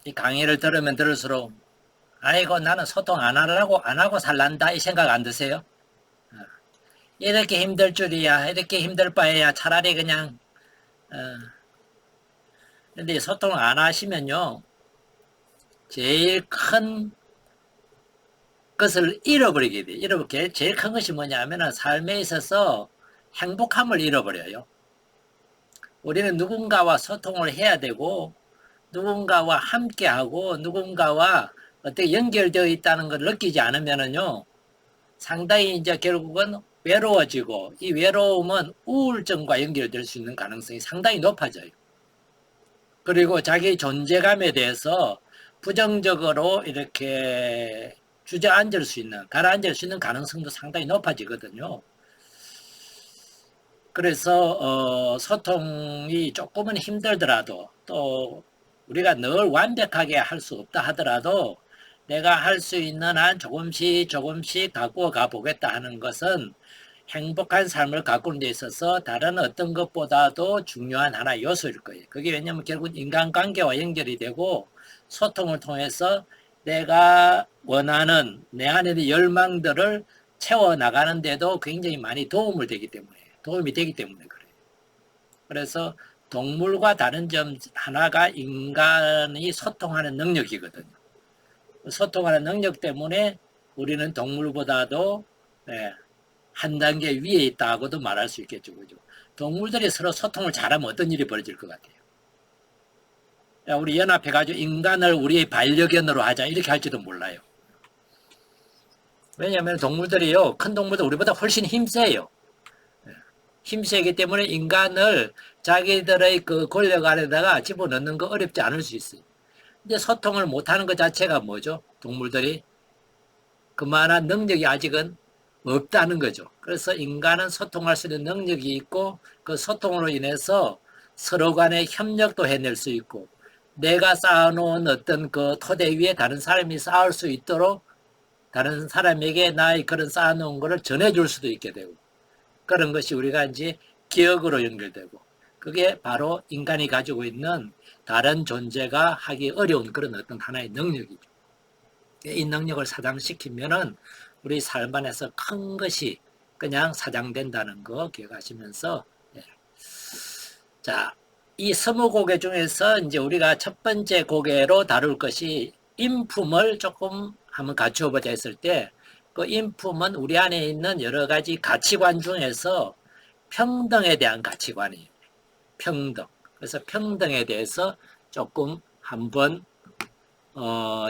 이 강의를 들으면 들을수록 아이고 나는 소통 안 하고 살란다 이 생각 안 드세요? 이렇게 힘들 줄이야. 이렇게 힘들 바에야 차라리 그냥 어, 근데 소통을 안 하시면요. 제일 큰 것을 잃어버리게 돼. 제일 큰 것이 뭐냐면은 삶에 있어서 행복함을 잃어버려요. 우리는 누군가와 소통을 해야 되고 누군가와 함께하고 누군가와 어떻게 연결되어 있다는 걸 느끼지 않으면은요. 상당히 이제 결국은 외로워지고 이 외로움은 우울증과 연결될 수 있는 가능성이 상당히 높아져요. 그리고 자기 존재감에 대해서 부정적으로 이렇게 주저앉을 수 있는, 가라앉을 수 있는 가능성도 상당히 높아지거든요. 그래서 소통이 조금은 힘들더라도 또 우리가 늘 완벽하게 할 수 없다 하더라도 내가 할 수 있는 한 조금씩 가꾸어 가 보겠다 하는 것은 행복한 삶을 가꾸는 데 있어서 다른 어떤 것보다도 중요한 하나의 요소일 거예요. 그게 왜냐하면 결국 인간관계와 연결이 되고 소통을 통해서 내가 원하는 내 안에 있는 열망들을 채워나가는 데도 굉장히 많이 도움이 되기 때문에 그래요. 그래서 동물과 다른 점 하나가 인간이 소통하는 능력이거든요. 소통하는 능력 때문에 우리는 동물보다도 한 단계 위에 있다고도 말할 수 있겠죠. 그죠? 동물들이 서로 소통을 잘하면 어떤 일이 벌어질 것 같아요? 우리 연합해가지고 인간을 우리의 반려견으로 하자 이렇게 할지도 몰라요. 왜냐하면 동물들이요, 큰 동물들 우리보다 훨씬 힘세요. 힘세기 때문에 인간을 자기들의 그 권력 안에다가 집어넣는 거 어렵지 않을 수 있어요. 근데 소통을 못하는 것 자체가 뭐죠? 동물들이 그만한 능력이 아직은 없다는 거죠. 그래서 인간은 소통할 수 있는 능력이 있고 그 소통으로 인해서 서로 간의 협력도 해낼 수 있고 내가 쌓아놓은 어떤 그 토대 위에 다른 사람이 쌓을 수 있도록 다른 사람에게 나의 그런 쌓아놓은 것을 전해줄 수도 있게 되고 그런 것이 우리가 이제 기억으로 연결되고 그게 바로 인간이 가지고 있는 다른 존재가 하기 어려운 그런 어떤 하나의 능력이죠. 이 능력을 사장시키면은 우리 삶 안에서 큰 것이 그냥 사장된다는 거 기억하시면서 자, 이 스무고개 중에서 이제 우리가 첫 번째 고개로 다룰 것이 인품을 조금 한번 갖추어 보자 했을 때 그 인품은 우리 안에 있는 여러 가지 가치관 중에서 평등에 대한 가치관이에요. 평등. 그래서 평등에 대해서 조금 한번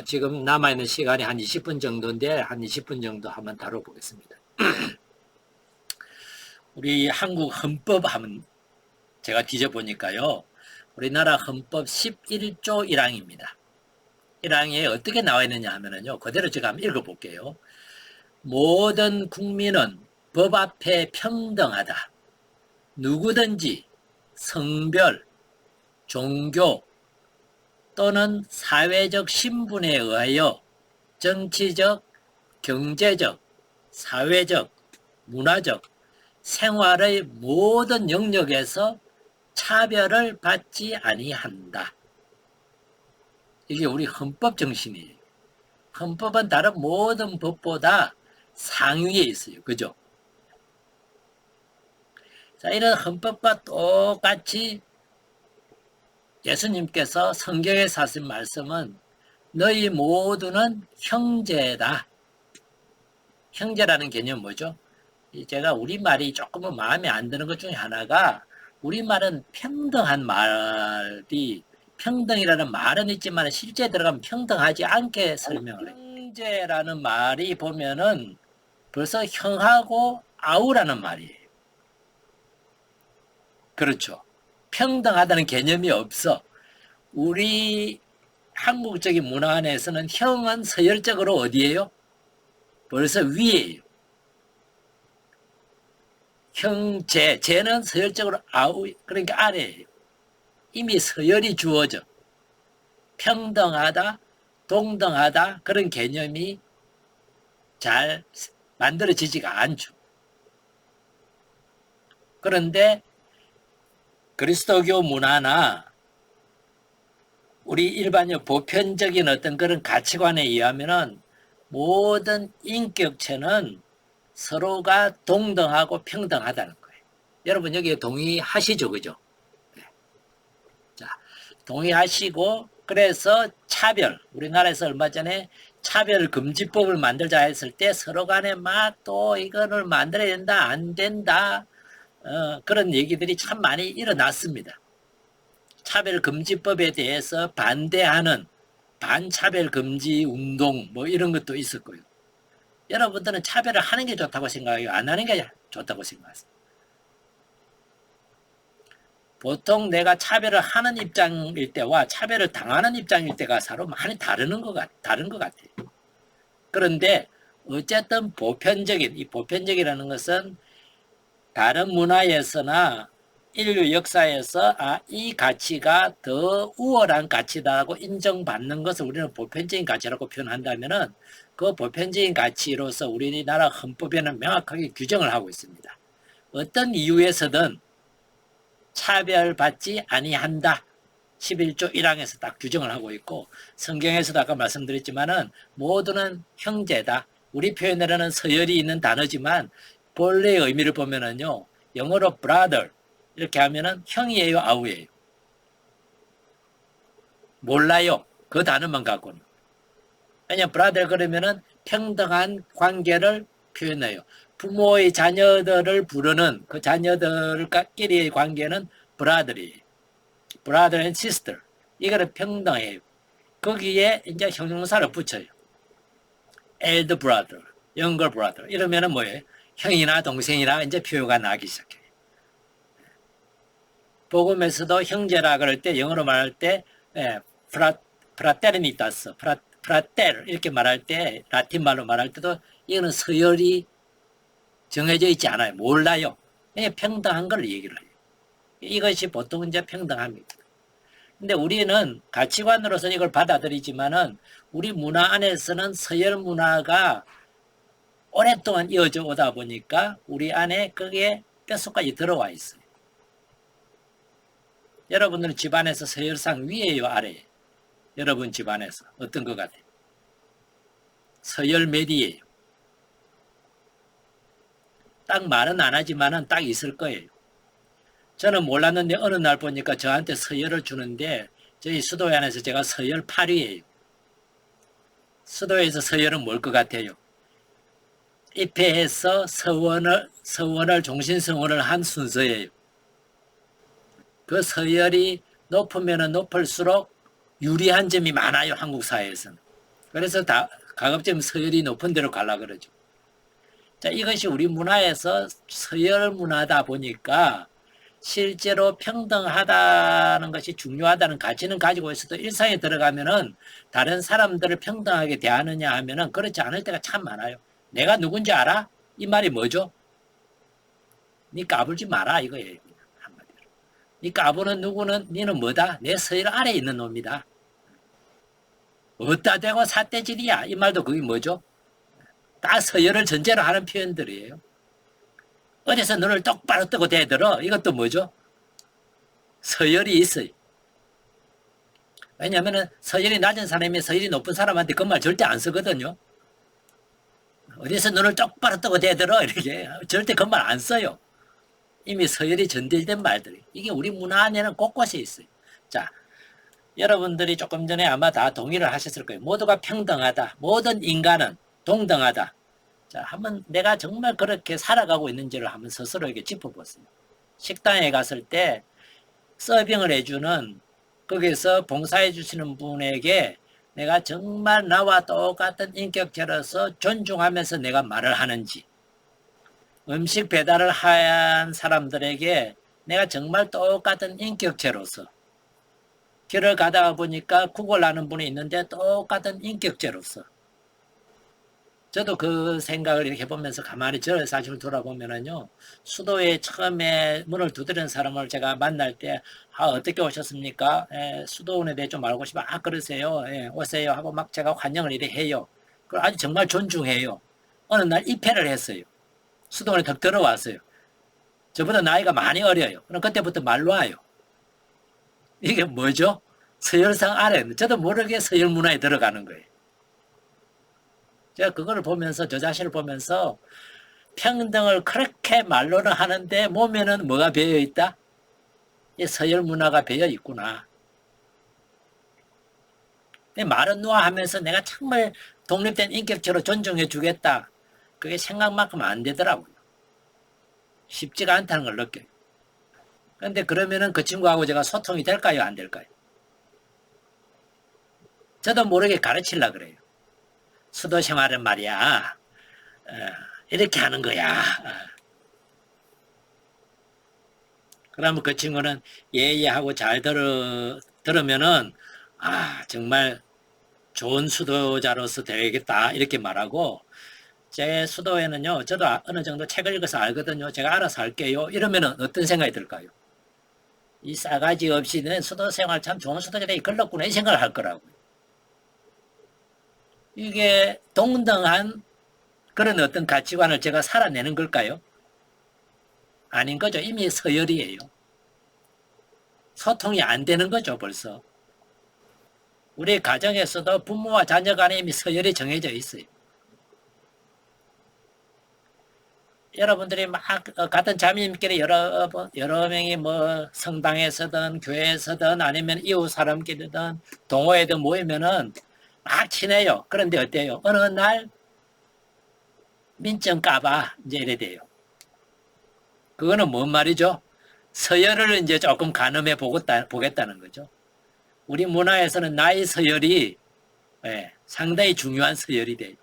지금 남아있는 시간이 한 20분 정도인데 한 20분 정도 한번 다뤄보겠습니다. 우리 한국 헌법 하면 제가 뒤져보니까요. 우리나라 헌법 11조 1항입니다. 1항에 어떻게 나와 있느냐 하면요. 그대로 제가 한번 읽어볼게요. 모든 국민은 법 앞에 평등하다. 누구든지 성별, 종교 또는 사회적 신분에 의하여 정치적, 경제적, 사회적, 문화적, 생활의 모든 영역에서 차별을 받지 아니한다. 이게 우리 헌법 정신이에요. 헌법은 다른 모든 법보다 상위에 있어요. 그죠? 자, 이런 헌법과 똑같이 예수님께서 성경에서 하신 말씀은 너희 모두는 형제다. 형제라는 개념 뭐죠? 제가 우리말이 조금은 마음에 안 드는 것 중에 하나가 우리말은 평등한 말이 평등이라는 말은 있지만 실제 들어가면 평등하지 않게 설명을 해요. 형제라는 말이 보면은 벌써 형하고 아우라는 말이에요. 그렇죠. 평등하다는 개념이 없어. 우리 한국적인 문화 안에서는 형은 서열적으로 어디예요? 벌써 위에요. 형제, 제는 서열적으로 아우, 그러니까 아래예요. 이미 서열이 주어져. 평등하다, 동등하다 그런 개념이 잘 만들어지지가 않죠. 그런데 그리스도교 문화나 우리 일반적 보편적인 어떤 그런 가치관에 의하면은 모든 인격체는 서로가 동등하고 평등하다는 거예요. 여러분 여기에 동의하시죠, 그죠? 네. 자, 동의하시고 그래서 차별, 우리나라에서 얼마 전에 차별금지법을 만들자 했을 때 서로 간에 막 또 이거를 만들어야 된다, 안 된다, 그런 얘기들이 참 많이 일어났습니다. 차별금지법에 대해서 반대하는 반차별금지 운동 뭐 이런 것도 있었고요. 여러분들은 차별을 하는 게 좋다고 생각해요? 안 하는 게 좋다고 생각하세요? 보통 내가 차별을 하는 입장일 때와 차별을 당하는 입장일 때가 서로 많이 다른 것 같아요. 그런데 어쨌든 보편적인, 이 보편적이라는 것은 다른 문화에서나 인류 역사에서 이 가치가 더 우월한 가치다라고 인정받는 것을 우리는 보편적인 가치라고 표현한다면은 그 보편적인 가치로서 우리나라 헌법에는 명확하게 규정을 하고 있습니다. 어떤 이유에서든 차별받지 아니한다. 11조 1항에서 딱 규정을 하고 있고 성경에서도 아까 말씀드렸지만은 모두는 형제다. 우리 표현으로는 서열이 있는 단어지만 본래의 의미를 보면은요. 영어로 brother 이렇게 하면은 형이에요, 아우예요? 몰라요. 그 단어만 갖고는. 왜냐면 brother 그러면은 평등한 관계를 표현해요. 부모의 자녀들을 부르는 그 자녀들끼리의 관계는 brother이에요. brother and sister. 이거는 평등해요. 거기에 이제 형용사를 붙여요. elder brother, younger brother. 이러면은 뭐예요? 형이나 동생이나 이제 표현가 나기 시작해요. 복음에서도 형제라 그럴 때 영어로 말할 때 프라테르니타스, 프라테르 이렇게 말할 때 라틴 말로 말할 때도 이거는 서열이 정해져 있지 않아요. 몰라요. 그냥 평등한 걸 얘기를 해요. 이것이 보통 이제 평등합니다. 근데 우리는 가치관으로서는 이걸 받아들이지만은 우리 문화 안에서는 서열 문화가 오랫동안 이어져 오다 보니까 우리 안에 그게 뼛속까지 들어와 있어요. 여러분들은 집안에서 서열상 위에요, 아래에요? 여러분 집안에서 어떤 것 같아요? 서열 몇이에요? 딱 말은 안 하지만은 딱 있을 거예요. 저는 몰랐는데 어느 날 보니까 저한테 서열을 주는데 저희 수도회 안에서 제가 서열 8위예요. 수도회에서 서열은 뭘 것 같아요? 입회해서 서원을 종신서원을 한 순서예요. 그 서열이 높으면 높을수록 유리한 점이 많아요, 한국 사회에서는. 그래서 다 가급적 서열이 높은 데로 가려고 그러죠. 자, 이것이 우리 문화에서 서열 문화다 보니까 실제로 평등하다는 것이 중요하다는 가치는 가지고 있어도 일상에 들어가면은 다른 사람들을 평등하게 대하느냐 하면은 그렇지 않을 때가 참 많아요. 내가 누군지 알아? 이 말이 뭐죠? 니 까불지 마라 이거예요. 한마디로. 니 까부는 누구는 니는 뭐다? 내 서열 아래에 있는 놈이다. 어따 대고 삿대질이야. 이 말도 그게 뭐죠? 다 서열을 전제로 하는 표현들이에요. 어디서 눈을 똑바로 뜨고 대들어. 이것도 뭐죠? 서열이 있어요. 왜냐하면 서열이 낮은 사람이 서열이 높은 사람한테 그 말 절대 안 쓰거든요. 어디서 눈을 똑바로 뜨고 대들어. 이렇게 절대 그 말 안 써요. 이미 서열이 전달된 말들이. 이게 우리 문화 안에는 곳곳에 있어요. 자, 여러분들이 조금 전에 아마 다 동의를 하셨을 거예요. 모두가 평등하다. 모든 인간은 동등하다. 자, 한번 내가 정말 그렇게 살아가고 있는지를 한번 스스로에게 짚어보세요. 식당에 갔을 때 서빙을 해주는 거기서 봉사해 주시는 분에게 내가 정말 나와 똑같은 인격체로서 존중하면서 내가 말을 하는지, 음식 배달을 한 사람들에게 내가 정말 똑같은 인격체로서, 길을 가다가 보니까 구걸하는 분이 있는데 똑같은 인격체로서, 저도 그 생각을 이렇게 해보면서 가만히 저를 사실 돌아보면은요, 수도에 처음에 문을 두드리는 사람을 제가 만날 때, 어떻게 오셨습니까? 수도원에 대해 좀 알고 싶어. 그러세요. 오세요. 하고 막 제가 환영을 이래 해요. 그걸 아주 정말 존중해요. 어느 날 입회를 했어요. 수도원에 덕 들어왔어요. 저보다 나이가 많이 어려요. 그럼 그때부터 말로 와요. 이게 뭐죠? 서열상 아래, 저도 모르게 서열 문화에 들어가는 거예요. 제가 그걸 보면서, 저 자신을 보면서 평등을 그렇게 말로는 하는데 몸에는 뭐가 배어 있다? 이 서열 문화가 배어 있구나. 말은 놓아하면서 내가 정말 독립된 인격체로 존중해 주겠다. 그게 생각만큼 안 되더라고요. 쉽지가 않다는 걸 느껴요. 그런데 그러면은 그 친구하고 제가 소통이 될까요? 안 될까요? 저도 모르게 가르치려고 그래요. 수도 생활은 말이야. 이렇게 하는 거야. 그러면 그 친구는 예예 하고 잘 들으면은 정말 좋은 수도자로서 되겠다 이렇게 말하고, 제 수도에는요, 저도 어느 정도 책을 읽어서 알거든요. 제가 알아서 할게요. 이러면은 어떤 생각이 들까요? 이 싸가지 없이는 수도 생활 참 좋은 수도자 되기 글렀구나 이 생각을 할 거라고요. 이게 동등한 그런 어떤 가치관을 제가 살아내는 걸까요? 아닌 거죠. 이미 서열이에요. 소통이 안 되는 거죠, 벌써. 우리 가정에서도 부모와 자녀 간에 이미 서열이 정해져 있어요. 여러분들이 막 같은 자매님끼리 여러 명이 뭐 성당에서든 교회에서든 아니면 이웃 사람끼리든 동호회든 모이면은 막 친해요. 그런데 어때요? 어느 날 민증 까봐 이제 이래 돼요. 그거는 뭔 말이죠? 서열을 이제 조금 가늠해 보겠다는 거죠. 우리 문화에서는 나의 서열이 상당히 중요한 서열이 돼요.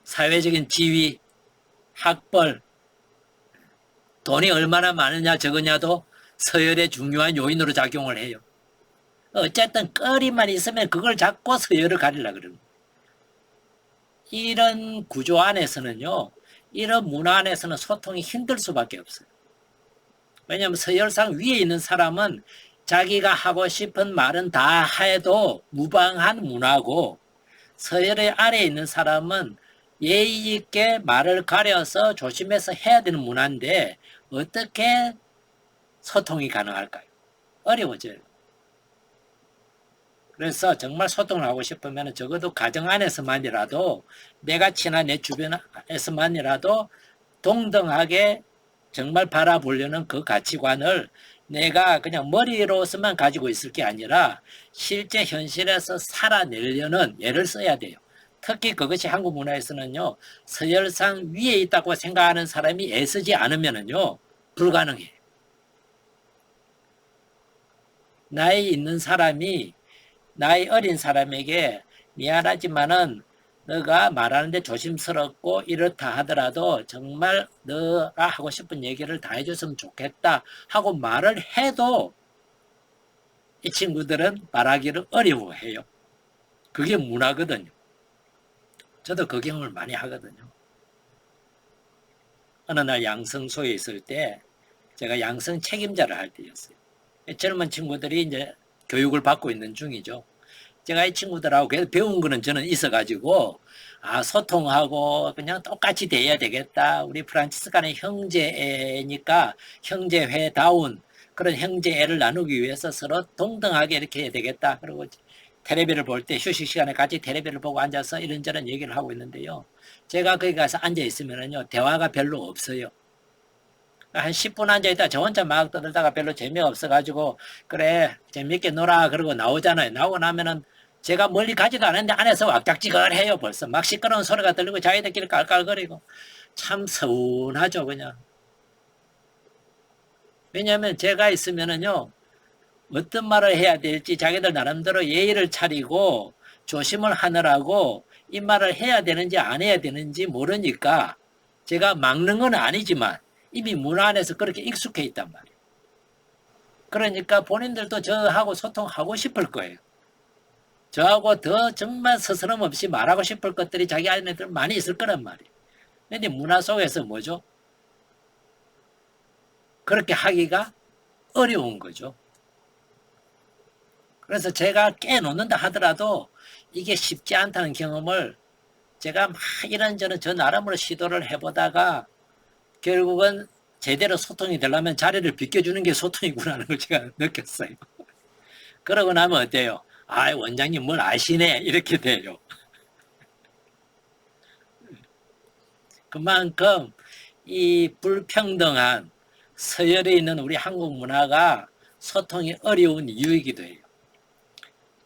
사회적인 지위, 학벌, 돈이 얼마나 많으냐 적으냐도 서열의 중요한 요인으로 작용을 해요. 어쨌든 거리만 있으면 그걸 잡고 서열을 가리려고 그러는 거예요. 이런 구조 안에서는요, 이런 문화 안에서는 소통이 힘들 수밖에 없어요. 왜냐하면 서열상 위에 있는 사람은 자기가 하고 싶은 말은 다 해도 무방한 문화고, 서열의 아래에 있는 사람은 예의 있게 말을 가려서 조심해서 해야 되는 문화인데 어떻게 소통이 가능할까요? 어려워져요. 그래서 정말 소통을 하고 싶으면 적어도 가정 안에서만이라도, 내가 친한 내 주변에서만이라도 동등하게 정말 바라보려는 그 가치관을 내가 그냥 머리로서만 가지고 있을 게 아니라 실제 현실에서 살아내려는 예를 써야 돼요. 특히 그것이 한국 문화에서는요, 서열상 위에 있다고 생각하는 사람이 애쓰지 않으면요 불가능해요. 나이 있는 사람이 나이 어린 사람에게 미안하지만은 너가 말하는데 조심스럽고 이렇다 하더라도 정말 너가 하고 싶은 얘기를 다 해줬으면 좋겠다 하고 말을 해도 이 친구들은 말하기를 어려워해요. 그게 문화거든요. 저도 그 경험을 많이 하거든요. 어느 날 양성소에 있을 때 제가 양성 책임자를 할 때였어요. 젊은 친구들이 이제 교육을 받고 있는 중이죠. 제가 이 친구들하고 계속 배운 거는 저는 있어가지고, 소통하고 그냥 똑같이 대해야 되겠다. 우리 프란치스카는 형제니까 형제회다운 그런 형제애를 나누기 위해서 서로 동등하게 이렇게 해야 되겠다. 그리고 텔레비를 볼 때 휴식 시간에 같이 텔레비를 보고 앉아서 이런저런 얘기를 하고 있는데요. 제가 거기 가서 앉아 있으면요 대화가 별로 없어요. 한 10분 앉아있다 저 혼자 막 떠들다가 별로 재미없어가지고 그래 재밌게 놀아 그러고 나오잖아요. 나오고 나면은 제가 멀리 가지도 않았는데 안에서 왁작지근해요. 벌써 막 시끄러운 소리가 들리고 자기들끼리 깔깔거리고 참 서운하죠 그냥. 왜냐하면 제가 있으면은요 어떤 말을 해야 될지 자기들 나름대로 예의를 차리고 조심을 하느라고 이 말을 해야 되는지 안 해야 되는지 모르니까 제가 막는 건 아니지만 이미 문화 안에서 그렇게 익숙해 있단 말이에요. 그러니까 본인들도 저하고 소통하고 싶을 거예요. 저하고 더 정말 스스럼 없이 말하고 싶을 것들이 자기 안에들 많이 있을 거란 말이에요. 근데 문화 속에서 뭐죠? 그렇게 하기가 어려운 거죠. 그래서 제가 깨놓는다 하더라도 이게 쉽지 않다는 경험을 제가 막 이런저런 저 나름으로 시도를 해보다가 결국은 제대로 소통이 되려면 자리를 비켜주는 게 소통이구나라는 걸 제가 느꼈어요. 그러고 나면 어때요? 아, 원장님 뭘 아시네 이렇게 돼요. 그만큼 이 불평등한 서열에 있는 우리 한국 문화가 소통이 어려운 이유이기도 해요.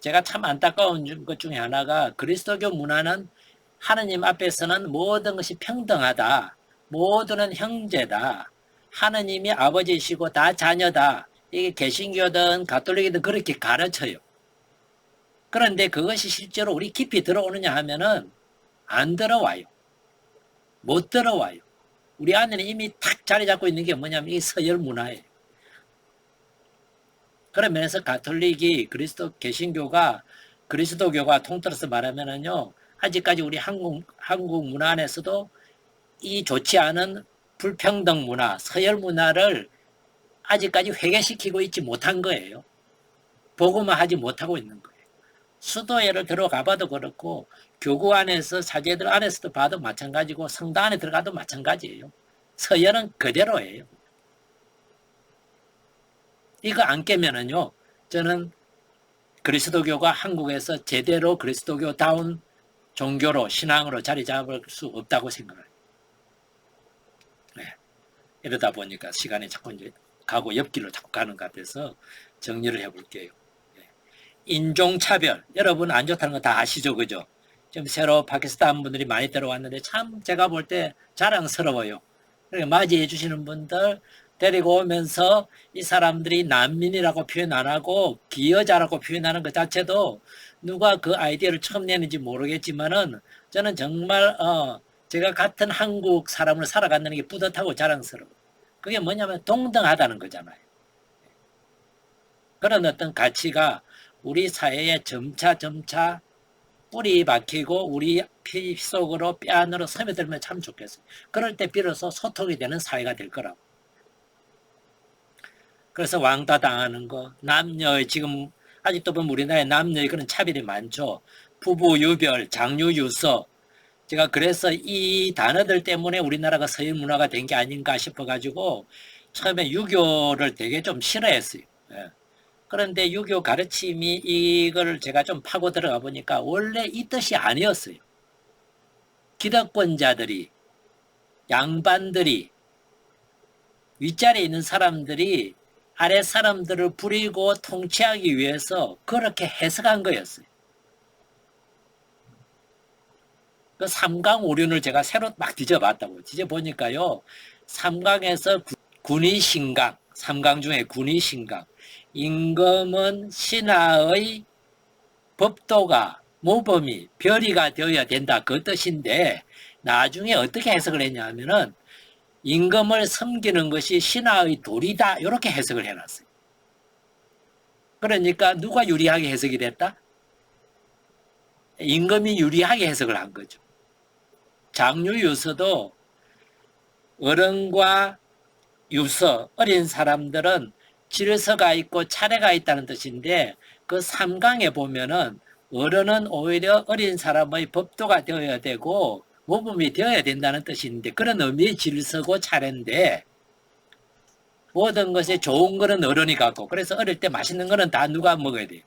제가 참 안타까운 것 중에 하나가 그리스도교 문화는 하느님 앞에서는 모든 것이 평등하다. 모두는 형제다. 하느님이 아버지시고 다 자녀다. 이게 개신교든 가톨릭이든 그렇게 가르쳐요. 그런데 그것이 실제로 우리 깊이 들어오느냐 하면은 안 들어와요. 못 들어와요. 우리 안에는 이미 탁 자리 잡고 있는 게 뭐냐면 이 서열 문화예요. 그런 면에서 가톨릭이 개신교가 그리스도교가 통틀어서 말하면은요, 아직까지 우리 한국 문화 안에서도 이 좋지 않은 불평등 문화, 서열 문화를 아직까지 회개시키고 있지 못한 거예요. 보고만 하지 못하고 있는 거예요. 수도회를 들어가 봐도 그렇고 교구 안에서 사제들 안에서도 봐도 마찬가지고 성당 안에 들어가도 마찬가지예요. 서열은 그대로예요. 이거 안 깨면은요, 저는 그리스도교가 한국에서 제대로 그리스도교다운 종교로 신앙으로 자리 잡을 수 없다고 생각해요. 네. 이러다 보니까 시간이 자꾸 이제 가고 옆길로 자꾸 가는 것 같아서 정리를 해볼게요. 네. 인종차별, 여러분 안 좋다는 거 다 아시죠, 그죠? 지금 새로 파키스탄 분들이 많이 들어왔는데 참 제가 볼 때 자랑스러워요. 맞이해 주시는 분들 데리고 오면서 이 사람들이 난민이라고 표현 안 하고 기여자라고 표현하는 것 자체도 누가 그 아이디어를 처음 내는지 모르겠지만은 저는 정말 제가 같은 한국 사람을 살아간다는 게 뿌듯하고 자랑스러워. 그게 뭐냐면 동등하다는 거잖아요. 그런 어떤 가치가 우리 사회에 점차 뿌리 박히고 우리 피 속으로 뼈 안으로 스며들면 참 좋겠어요. 그럴 때 비로소 소통이 되는 사회가 될 거라고. 그래서 왕따 당하는 거, 남녀의 지금 아직도 보면 우리나라에 남녀의 그런 차별이 많죠. 부부 유별, 장유 유서. 제가 그래서 이 단어들 때문에 우리나라가 서열 문화가 된 게 아닌가 싶어가지고 처음에 유교를 되게 좀 싫어했어요. 예. 그런데 유교 가르침이 이걸 제가 좀 파고 들어가 보니까 원래 이 뜻이 아니었어요. 기득권자들이, 양반들이, 윗자리에 있는 사람들이 아래 사람들을 부리고 통치하기 위해서 그렇게 해석한 거였어요. 그 삼강오륜을 제가 새로 막 뒤져봤다고. 뒤져보니까요. 삼강에서 군의신강, 삼강 중에 군의신강. 임금은 신하의 법도가 모범이 별이가 되어야 된다 그 뜻인데 나중에 어떻게 해석을 했냐 하면은 임금을 섬기는 것이 신하의 도리다 이렇게 해석을 해놨어요. 그러니까 누가 유리하게 해석이 됐다? 임금이 유리하게 해석을 한 거죠. 장유유서도 어른과 유서, 어린 사람들은 질서가 있고 차례가 있다는 뜻인데 그 삼강에 보면은 어른은 오히려 어린 사람의 법도가 되어야 되고 모범이 되어야 된다는 뜻이 있는데 그런 의미의 질서고 차례인데 모든 것에 좋은 거는 어른이 갖고 그래서 어릴 때 맛있는 거는 다 누가 먹어야 돼요?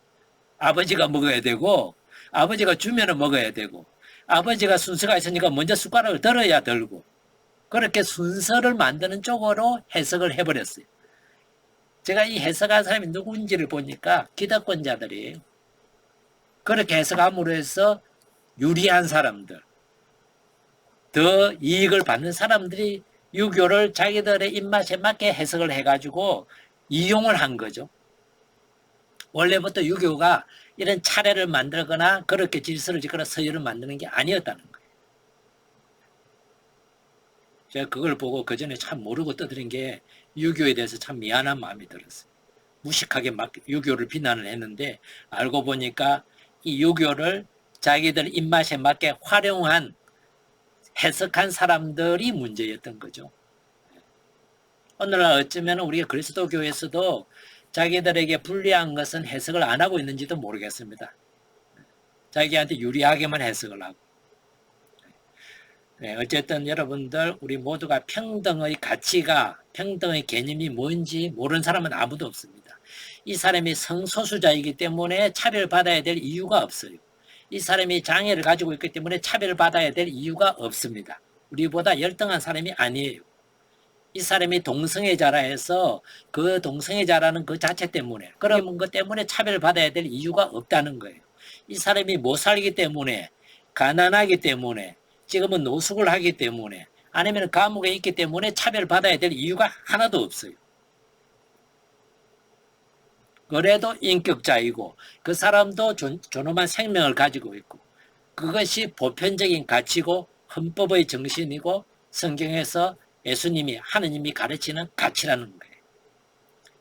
아버지가 먹어야 되고 아버지가 주면은 먹어야 되고 아버지가 순서가 있으니까 먼저 숟가락을 들어야 들고 그렇게 순서를 만드는 쪽으로 해석을 해버렸어요. 제가 이 해석한 사람이 누군지를 보니까 기득권자들이 그렇게 해석함으로 해서 유리한 사람들, 더 이익을 받는 사람들이 유교를 자기들의 입맛에 맞게 해석을 해가지고 이용을 한 거죠. 원래부터 유교가 이런 차례를 만들거나 그렇게 질서를 짓거나 서열을 만드는 게 아니었다는 거예요. 제가 그걸 보고 그 전에 참 모르고 떠드는 게 유교에 대해서 참 미안한 마음이 들었어요. 무식하게 막 유교를 비난을 했는데 알고 보니까 이 유교를 자기들 입맛에 맞게 활용한 해석한 사람들이 문제였던 거죠. 오늘날 어쩌면 우리가 그리스도교에서도 자기들에게 불리한 것은 해석을 안 하고 있는지도 모르겠습니다. 자기한테 유리하게만 해석을 하고. 네, 어쨌든 여러분들 우리 모두가 평등의 가치가 평등의 개념이 뭔지 모르는 사람은 아무도 없습니다. 이 사람이 성소수자이기 때문에 차별받아야 될 이유가 없어요. 이 사람이 장애를 가지고 있기 때문에 차별받아야 될 이유가 없습니다. 우리보다 열등한 사람이 아니에요. 이 사람이 동성애자라 해서 그 동성애자라는 그 자체 때문에 그런 것 때문에 차별받아야 될 이유가 없다는 거예요. 이 사람이 못 살기 때문에 가난하기 때문에 지금은 노숙을 하기 때문에 아니면 감옥에 있기 때문에 차별받아야 될 이유가 하나도 없어요. 그래도 인격자이고 그 사람도 존엄한 생명을 가지고 있고 그것이 보편적인 가치고 헌법의 정신이고 성경에서 예수님이 하느님이 가르치는 가치라는 거예요.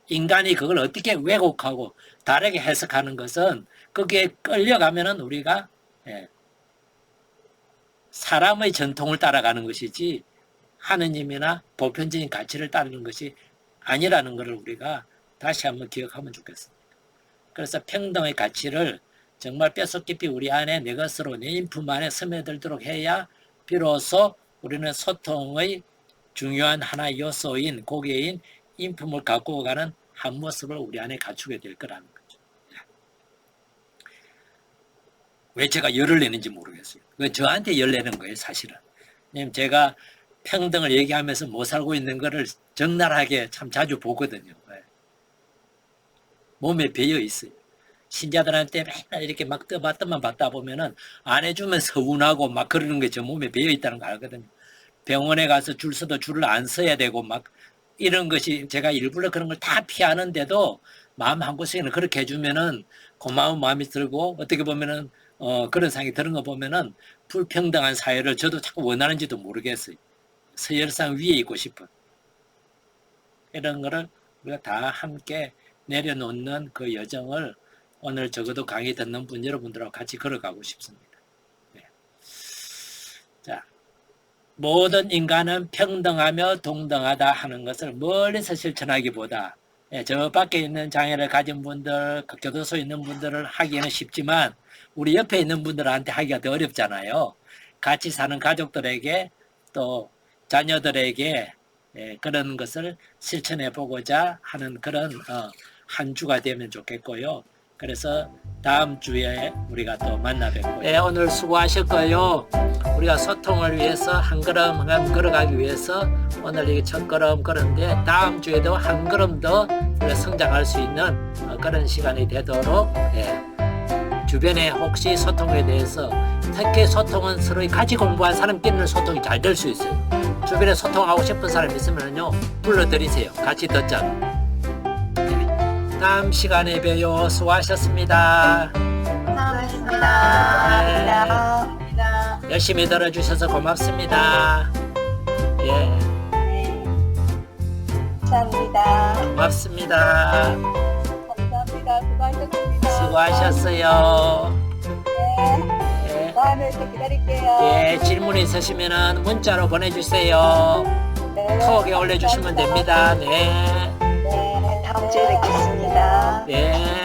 인간이 그걸 어떻게 왜곡하고 다르게 해석하는 것은 거기에 끌려가면은 우리가 사람의 전통을 따라가는 것이지 하느님이나 보편적인 가치를 따르는 것이 아니라는 것을 우리가 다시 한번 기억하면 좋겠습니다. 그래서 평등의 가치를 정말 뼛속 깊이 우리 안에 내 것으로 내 인품 안에 스며들도록 해야 비로소 우리는 소통의 중요한 하나의 요소인 고개인 인품을 갖고 가는 한 모습을 우리 안에 갖추게 될 거라는 거죠. 왜 제가 열을 내는지 모르겠어요. 그건 저한테 열 내는 거예요, 사실은. 왜냐면 제가 평등을 얘기하면서 못 살고 있는 거를 적나라하게 참 자주 보거든요. 몸에 배어 있어요. 신자들한테 맨날 이렇게 막 떠만 받다 보면은 안 해주면 서운하고 막 그러는 게 저 몸에 배어 있다는 거 알거든요. 병원에 가서 줄 서도 줄을 안 서야 되고 막 이런 것이 제가 일부러 그런 걸 다 피하는데도 마음 한구석에는 그렇게 해주면은 고마운 마음이 들고 어떻게 보면은 그런 생각이 드는 거 보면은 불평등한 사회를 저도 자꾸 원하는지도 모르겠어요. 서열상 위에 있고 싶은 이런 거를 우리가 다 함께 내려놓는 그 여정을 오늘 적어도 강의 듣는 분 여러분들하고 같이 걸어가고 싶습니다. 네. 자, 모든 인간은 평등하며 동등하다 하는 것을 멀리서 실천하기보다 저 밖에 있는 장애를 가진 분들, 교도소에 있는 분들을 하기에는 쉽지만 우리 옆에 있는 분들한테 하기가 더 어렵잖아요. 같이 사는 가족들에게 또 자녀들에게 그런 것을 실천해 보고자 하는 그런 한 주가 되면 좋겠고요. 그래서 다음 주에 우리가 또 만나 뵙고요. 네, 오늘 수고하셨고요. 우리가 소통을 위해서 한 걸음 한 걸음 걸어가기 위해서 오늘 이게 첫 걸음 걸었는데 다음 주에도 한 걸음 더 우리가 성장할 수 있는 그런 시간이 되도록 주변에 혹시 소통에 대해서 특히 소통은 서로 같이 공부한 사람끼리는 소통이 잘 될 수 있어요. 주변에 소통하고 싶은 사람 있으면요 불러드리세요. 같이 듣자. 다음 시간에 봬요. 수고하셨습니다. 감사합니다. 네. 열심히 들어주셔서 고맙습니다. 예. 감사합니다. 고맙습니다. 감사합니다. 수고하셨습니다. 수고하셨어요. 네. 다음에 또 기다릴게요. 예, 질문 있으시면 문자로 보내주세요. 네. 톡에 올려주시면 됩니다. 네. 네. 다음 주에 뵙겠습니다. 네.